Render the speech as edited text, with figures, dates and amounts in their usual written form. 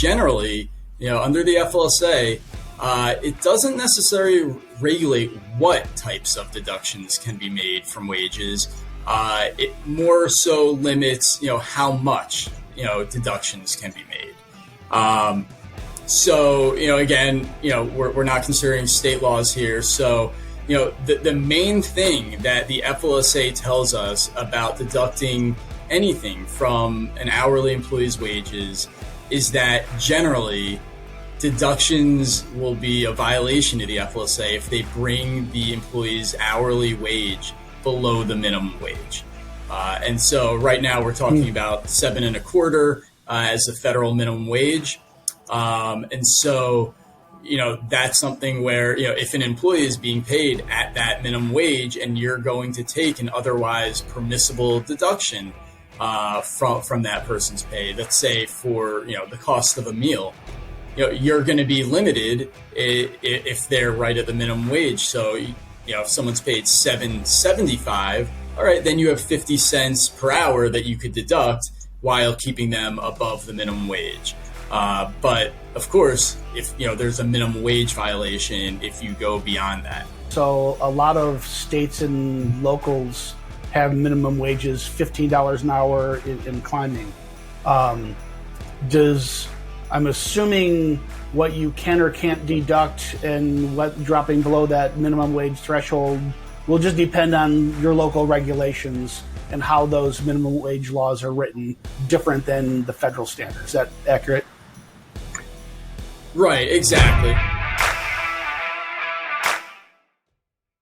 generally, under the FLSA, it doesn't necessarily regulate what types of deductions can be made from wages. It more so limits, how much, deductions can be made. So, again, we're not considering state laws here. So, the main thing that the FLSA tells us about deducting anything from an hourly employee's wages is that generally deductions will be a violation of the FLSA if they bring the employee's hourly wage below the minimum wage. And so right now we're talking about 7.25 as the federal minimum wage. And so, that's something where, if an employee is being paid at that minimum wage and you're going to take an otherwise permissible deduction from that person's pay, let's say for, the cost of a meal, you're going to be limited if they're right at the minimum wage. So, if someone's paid $7.75, all right, then you have 50 cents per hour that you could deduct while keeping them above the minimum wage. But of course, if there's a minimum wage violation if you go beyond that. So a lot of states and locals have minimum wages, $15 an hour and climbing. I'm assuming what you can or can't deduct and what dropping below that minimum wage threshold will just depend on your local regulations and how those minimum wage laws are written, different than the federal standards. Is that accurate? Right, exactly.